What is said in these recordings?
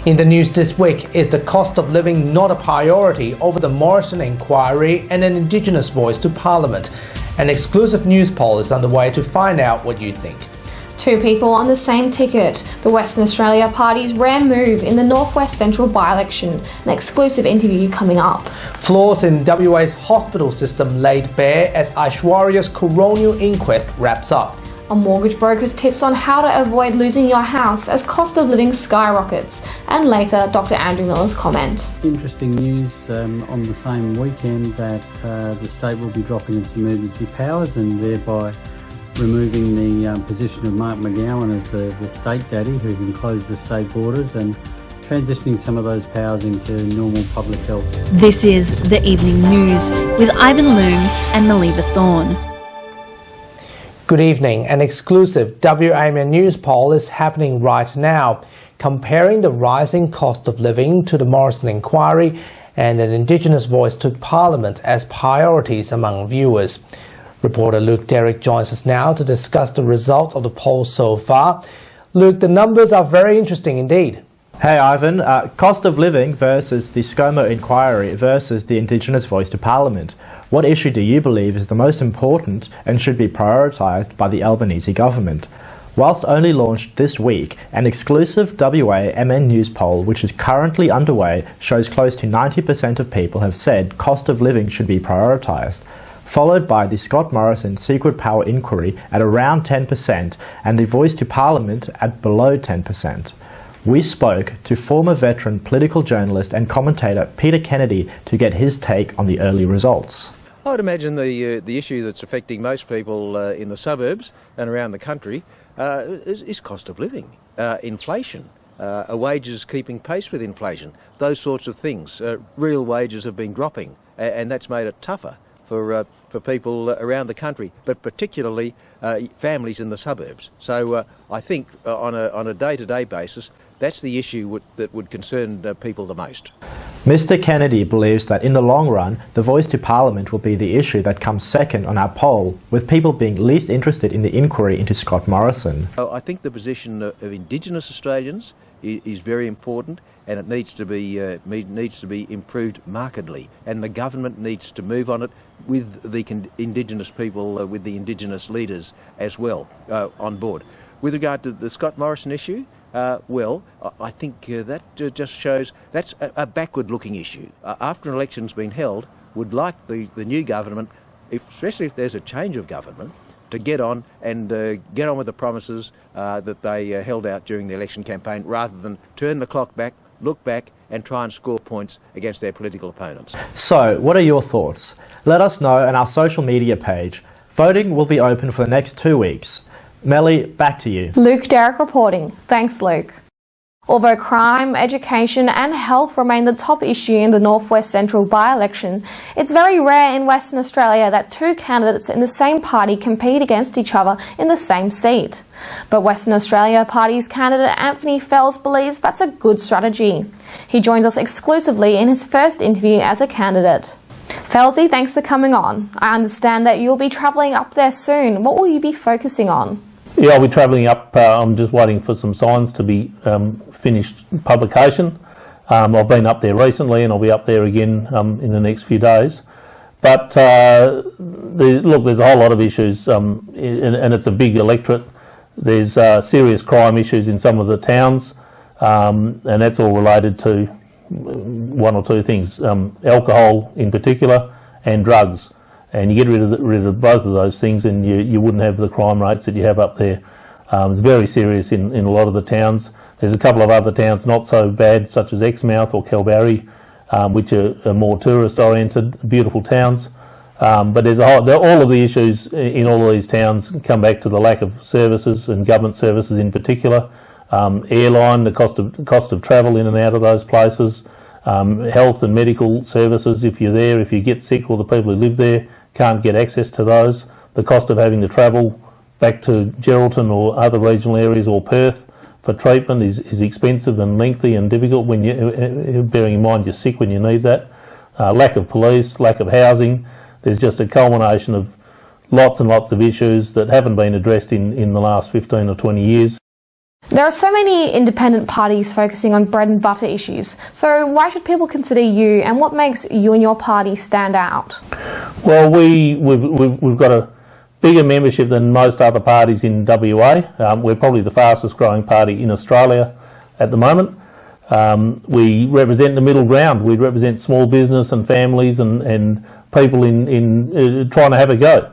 In the news this week, is the cost of living not a priority over the Morrison inquiry and an Indigenous voice to Parliament? An exclusive news poll is underway to find out what you think. Two people on the same ticket. The Western Australia Party's rare move in the Northwest Central by-election. An exclusive interview coming up. Flaws in WA's hospital system laid bare as Aishwarya's coronial inquest wraps up. A mortgage broker's tips on how to avoid losing your house as cost of living skyrockets. And later, Dr. Andrew Miller's comment. Interesting news on the same weekend that the state will be dropping its emergency powers and thereby removing the position of Mark McGowan as the state daddy who can close the state borders and transitioning some of those powers into normal public health. This is The Evening News with Ivan Loom and Maliva Thorne. Good evening. An exclusive WA news poll is happening right now, comparing the rising cost of living to the Morrison inquiry and an Indigenous voice to Parliament as priorities among viewers. Reporter Luke Derrick joins us now to discuss the results of the poll so far. Luke, the numbers are very interesting indeed. Hey Ivan, cost of living versus the ScoMo inquiry versus the Indigenous voice to Parliament. What issue do you believe is the most important and should be prioritised by the Albanese government? Whilst only launched this week, an exclusive WA-MN news poll which is currently underway shows close to 90% of people have said cost of living should be prioritised, followed by the Scott Morrison Secret Power Inquiry at around 10% and the Voice to Parliament at below 10%. We spoke to former veteran political journalist and commentator Peter Kennedy to get his take on the early results. I would imagine the issue that's affecting most people in the suburbs and around the country is cost of living, inflation, wages keeping pace with inflation, those sorts of things. Real wages have been dropping and that's made it tougher for people around the country, but particularly families in the suburbs. So I think on a day-to-day basis, that's the issue that would concern people the most. Mr. Kennedy believes that in the long run, the Voice to Parliament will be the issue that comes second on our poll, with people being least interested in the inquiry into Scott Morrison. I think the position of Indigenous Australians is very important, and it needs to be improved markedly, and the government needs to move on it with the Indigenous people, with the Indigenous leaders as well on board. With regard to the Scott Morrison issue, I think that just shows that's a backward-looking issue. After an election's been held, would like the new government, especially if there's a change of government, to get on with the promises that they held out during the election campaign, rather than turn the clock back, look back and try and score points against their political opponents. So, what are your thoughts? Let us know on our social media page. Voting will be open for the next 2 weeks. Melly, back to you. Luke Derrick reporting. Thanks, Luke. Although crime, education and health remain the top issue in the Northwest Central by-election, it's very rare in Western Australia that two candidates in the same party compete against each other in the same seat. But Western Australia Party's candidate Anthony Fells believes that's a good strategy. He joins us exclusively in his first interview as a candidate. Felsy, thanks for coming on. I understand that you'll be travelling up there soon. What will you be focusing on? Yeah, I'll be travelling up. I'm just waiting for some signs to be finished publication. I've been up there recently and I'll be up there again in the next few days. But look, there's a whole lot of issues and it's a big electorate. There's serious crime issues in some of the towns and that's all related to one or two things, alcohol in particular and drugs. And you get rid of both of those things and you wouldn't have the crime rates that you have up there. It's very serious in a lot of the towns. There's a couple of other towns not so bad, such as Exmouth or Kalbarri, which are more tourist-oriented, beautiful towns. But there's all of the issues in all of these towns come back to the lack of services and government services in particular. Airline, the cost of travel in and out of those places, health and medical services if you're there, if you get sick, or the people who live there can't get access to those. The cost of having to travel back to Geraldton or other regional areas or Perth for treatment is expensive and lengthy and difficult when bearing in mind you're sick when you need that. Lack of police, lack of housing. There's just a culmination of lots and lots of issues that haven't been addressed in the last 15 or 20 years. There are so many independent parties focusing on bread and butter issues. So why should people consider you, and what makes you and your party stand out? Well, we've got a bigger membership than most other parties in WA. We're probably the fastest growing party in Australia at the moment. We represent the middle ground. We represent small business and families and people in trying to have a go.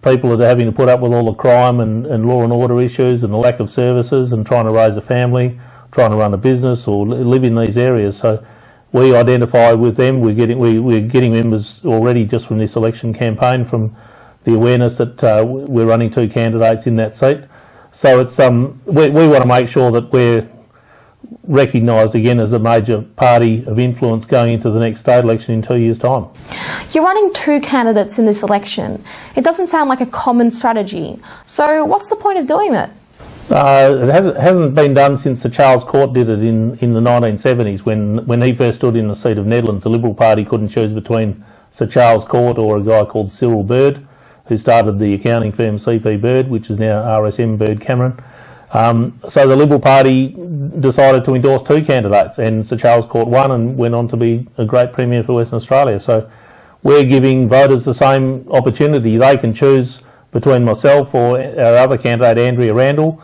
People are having to put up with all the crime and law and order issues and the lack of services and trying to raise a family, trying to run a business or live in these areas. So we identify with them. We're getting members already just from this election campaign, from the awareness that we're running 2 candidates in that seat. So it's we want to make sure that we're recognised again as a major party of influence going into the next state election in 2 years' time. You're running 2 candidates in this election. It doesn't sound like a common strategy. So what's the point of doing it? It hasn't been done since Sir Charles Court did it in the 1970s when he first stood in the seat of Nedlands. The Liberal Party couldn't choose between Sir Charles Court or a guy called Cyril Bird, who started the accounting firm CP Bird, which is now RSM Bird Cameron. So the Liberal Party decided to endorse 2 candidates, and Sir Charles Court won and went on to be a great Premier for Western Australia. So we're giving voters the same opportunity. They can choose between myself or our other candidate, Andrea Randall.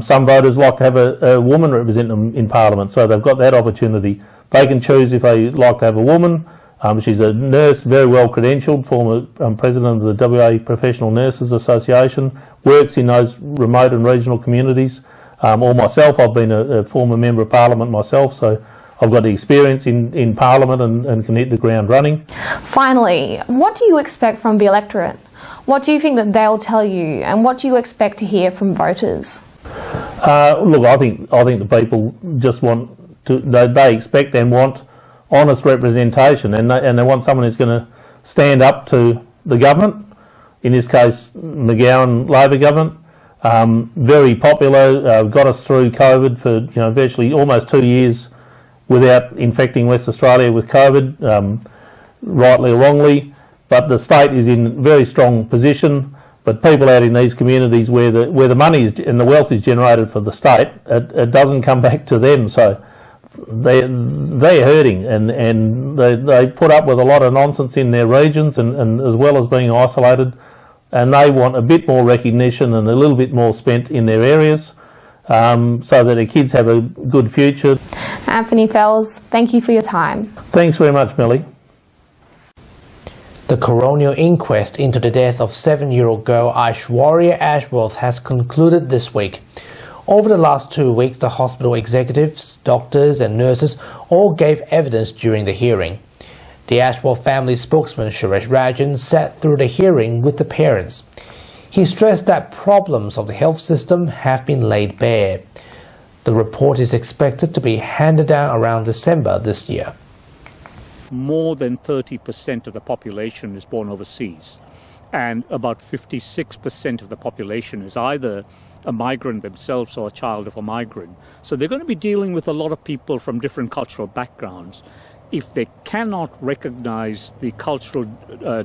Some voters like to have a woman represent them in Parliament, so they've got that opportunity. They can choose if they like to have a woman. She's a nurse, very well credentialed, former president of the WA Professional Nurses Association, works in those remote and regional communities. Or myself, I've been a former Member of Parliament myself, so I've got the experience in Parliament and can hit the ground running. Finally, what do you expect from the electorate? What do you think that they'll tell you, and what do you expect to hear from voters? Look, I think the people just want to, they expect and want honest representation, and they want someone who's going to stand up to the government, in this case McGowan Labor government. Very popular, got us through COVID for virtually almost 2 years without infecting West Australia with COVID, rightly or wrongly, but the state is in very strong position. But people out in these communities where the money is and the wealth is generated for the state, it doesn't come back to them. So they're hurting, and they put up with a lot of nonsense in their regions, and as well as being isolated, and they want a bit more recognition and a little bit more spent in their areas, so that their kids have a good future. Anthony Fells, thank you for your time. Thanks very much, Millie. The coronial inquest into the death of 7-year-old girl Aishwarya Ashworth has concluded this week. Over the last 2 weeks, the hospital executives, doctors and nurses all gave evidence during the hearing. The Ashworth family spokesman Suresh Rajan sat through the hearing with the parents. He stressed that problems of the health system have been laid bare. The report is expected to be handed down around December this year. More than 30% of the population is born overseas, and about 56% of the population is either a migrant themselves or a child of a migrant. So they're going to be dealing with a lot of people from different cultural backgrounds. If they cannot recognize the cultural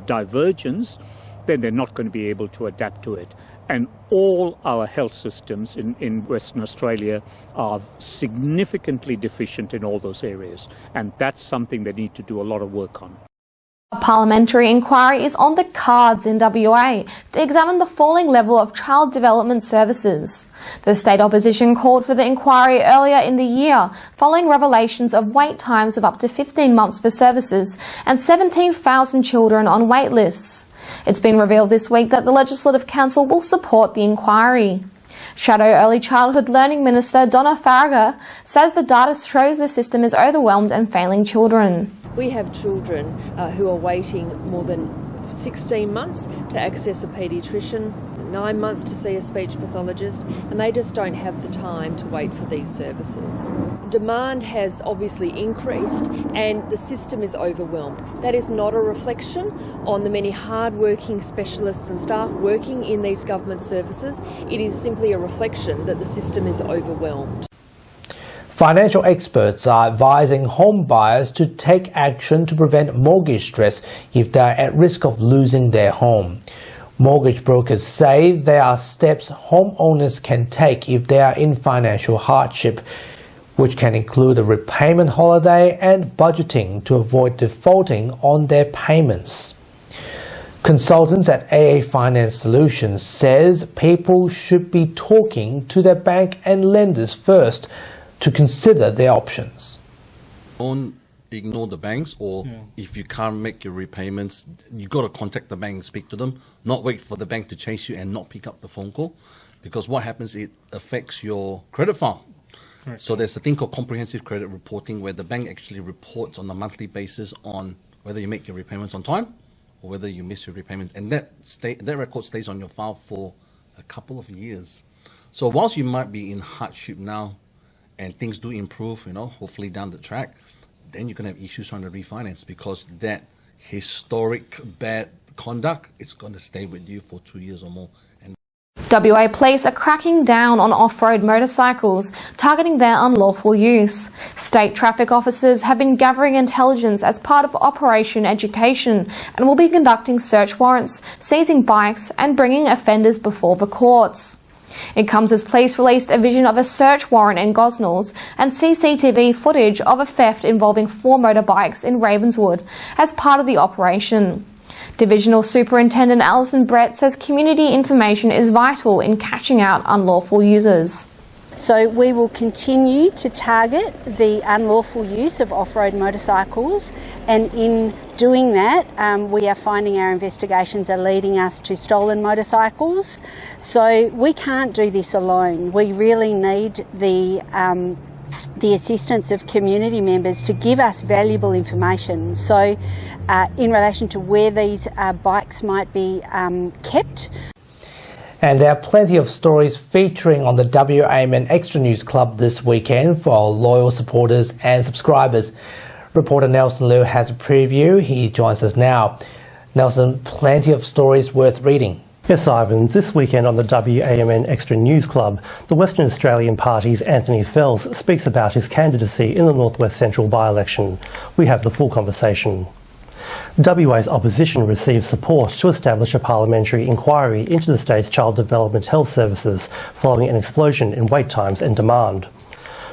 divergence, then they're not going to be able to adapt to it. And all our health systems in Western Australia are significantly deficient in all those areas. And that's something they need to do a lot of work on. A parliamentary inquiry is on the cards in WA to examine the falling level of child development services. The state opposition called for the inquiry earlier in the year, following revelations of wait times of up to 15 months for services and 17,000 children on wait lists. It's been revealed this week that the Legislative Council will support the inquiry. Shadow Early Childhood Learning Minister Donna Faragher says the data shows the system is overwhelmed and failing children. We have children who are waiting more than 16 months to access a paediatrician, 9 months to see a speech pathologist, and they just don't have the time to wait for these services. Demand has obviously increased and the system is overwhelmed. That is not a reflection on the many hard-working specialists and staff working in these government services. It is simply a reflection that the system is overwhelmed. Financial experts are advising home buyers to take action to prevent mortgage stress if they are at risk of losing their home. Mortgage brokers say there are steps homeowners can take if they are in financial hardship, which can include a repayment holiday and budgeting to avoid defaulting on their payments. Consultants at AA Finance Solutions says people should be talking to their bank and lenders first to consider their options. Don't ignore the banks, or if you can't make your repayments, you got to contact the bank and speak to them, not wait for the bank to chase you and not pick up the phone call, because what happens, it affects your credit file. Right. So there's a thing called comprehensive credit reporting, where the bank actually reports on a monthly basis on whether you make your repayments on time or whether you miss your repayments, and that record stays on your file for a couple of years. So whilst you might be in hardship now and things do improve, hopefully down the track, then you can have issues trying to refinance, because that historic bad conduct, it's going to stay with you for 2 years or more. And WA Police are cracking down on off-road motorcycles, targeting their unlawful use. State traffic officers have been gathering intelligence as part of Operation Education and will be conducting search warrants, seizing bikes and bringing offenders before the courts. It comes as police released a vision of a search warrant in Gosnells and CCTV footage of a theft involving 4 motorbikes in Ravenswood as part of the operation. Divisional Superintendent Alison Brett says community information is vital in catching out unlawful users. So we will continue to target the unlawful use of off-road motorcycles, and in doing that we are finding our investigations are leading us to stolen motorcycles. So we can't do this alone. We really need the assistance of community members to give us valuable information. So in relation to where these bikes might be kept. And there are plenty of stories featuring on the WAMN Extra News Club this weekend for our loyal supporters and subscribers. Reporter Nelson Liu has a preview. He joins us now. Nelson, plenty of stories worth reading. Yes, Ivan. This weekend on the WAMN Extra News Club, the Western Australian Party's Anthony Fells speaks about his candidacy in the North West Central by-election. We have the full conversation. WA's opposition received support to establish a parliamentary inquiry into the state's child development health services following an explosion in wait times and demand.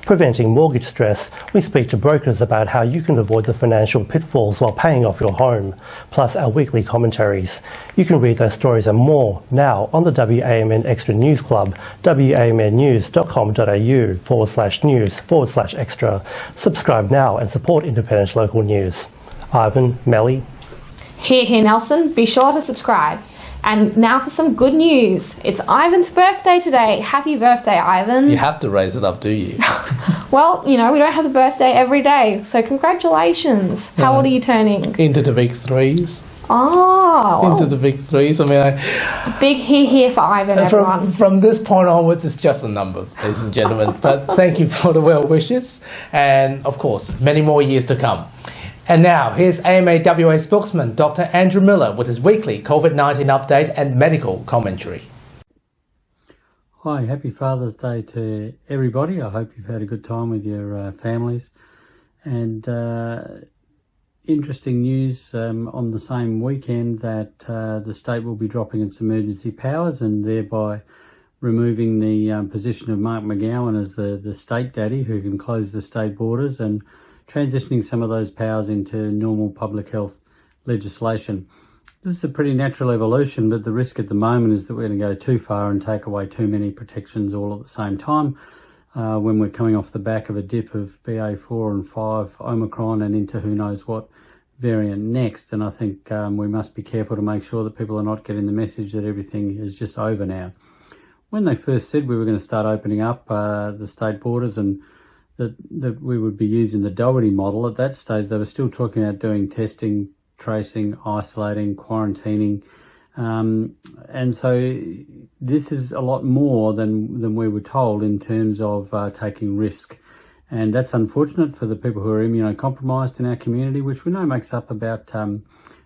Preventing mortgage stress, we speak to brokers about how you can avoid the financial pitfalls while paying off your home, plus our weekly commentaries. You can read those stories and more now on the WAMN Extra News Club, wamnews.com.au/news/extra. Subscribe now and support independent local news. Ivan, Melly. Here, Nelson. Be sure to subscribe. And now for some good news. It's Ivan's birthday today. Happy birthday, Ivan. You have to raise it up, do you? Well, we don't have a birthday every day, so congratulations. How old are you turning? Into the big threes. Oh. Into the big threes. Big here for Ivan, everyone. From this point onwards, it's just a number, ladies and gentlemen. But thank you for the well wishes. And, of course, many more years to come. And now, here's AMA WA spokesman Dr. Andrew Miller with his weekly COVID-19 update and medical commentary. Hi, happy Father's Day to everybody. I hope you've had a good time with your families. And interesting news on the same weekend that the state will be dropping its emergency powers and thereby removing the position of Mark McGowan as the state daddy who can close the state borders and transitioning some of those powers into normal public health legislation. This is a pretty natural evolution, but the risk at the moment is that we're going to go too far and take away too many protections all at the same time when we're coming off the back of a dip of BA4 and 5 Omicron and into who knows what variant next. And I think we must be careful to make sure that people are not getting the message that everything is just over now. When they first said we were going to start opening up the state borders and that we would be using the Doherty model, at that stage they were still talking about doing testing, tracing, isolating, quarantining. And so this is a lot more than we were told in terms of taking risk. And that's unfortunate for the people who are immunocompromised in our community, which we know makes up about 15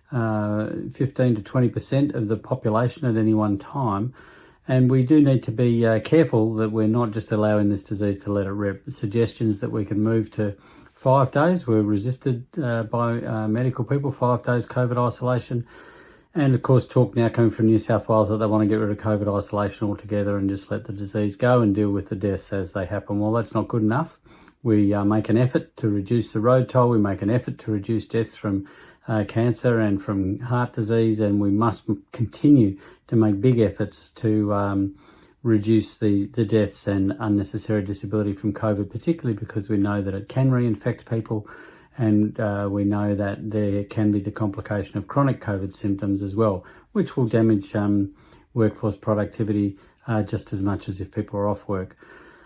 to 20% of the population at any one time. And we do need to be careful that we're not just allowing this disease to let it rip. Suggestions that we can move to 5 days were resisted by medical people, 5 days COVID isolation. And of course, talk now coming from New South Wales that they want to get rid of COVID isolation altogether and just let the disease go and deal with the deaths as they happen. Well, that's not good enough. We make an effort to reduce the road toll. We make an effort to reduce deaths from cancer and from heart disease, and we must continue to make big efforts to reduce the deaths and unnecessary disability from COVID, particularly because we know that it can reinfect people, and we know that there can be the complication of chronic COVID symptoms as well, which will damage workforce productivity just as much as if people are off work.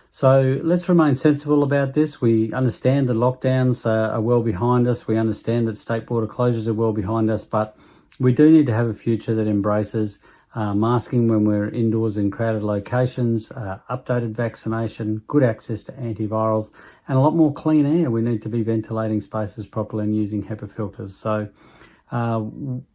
So let's remain sensible about this. We understand the lockdowns are well behind us. We understand that state border closures are well behind us, but we do need to have a future that embraces masking when we're indoors in crowded locations, updated vaccination, good access to antivirals, and a lot more clean air. We need to be ventilating spaces properly and using HEPA filters. So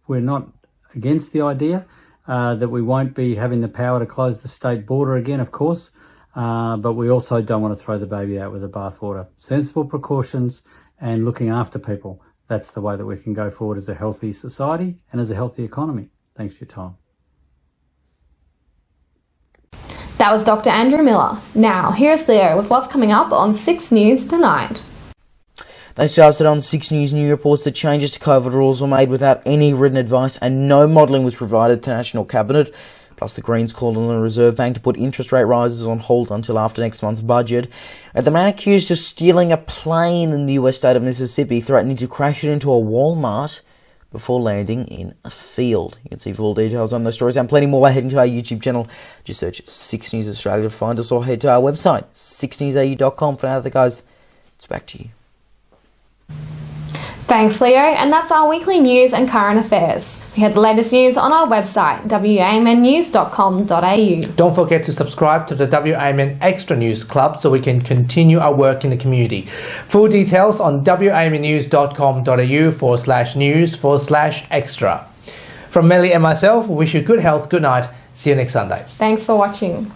we're not against the idea that we won't be having the power to close the state border again, of course, but we also don't want to throw the baby out with the bathwater. Sensible precautions and looking after people. That's the way that we can go forward as a healthy society and as a healthy economy. Thanks for your time. That was Dr. Andrew Miller. Now, here's Leo with what's coming up on 6 News tonight. Thanks, Giles. Today on 6 News, new reports that changes to COVID rules were made without any written advice and no modelling was provided to National Cabinet. Plus, the Greens called on the Reserve Bank to put interest rate rises on hold until after next month's budget. And the man accused of stealing a plane in the US state of Mississippi, threatening to crash it into a Walmart before landing in a field. You can see full details on those stories and plenty more by heading to our YouTube channel. Just search 6 News Australia to find us, or head to our website, 6newsau.com. For now, guys, it's back to you. Thanks, Leo, and that's our weekly news and current affairs. We have the latest news on our website, wamnnews.com.au. Don't forget to subscribe to the WAMN Extra News Club so we can continue our work in the community. Full details on wamnews.com.au/news/extra. From Melly and myself, we wish you good health, good night. See you next Sunday. Thanks for watching.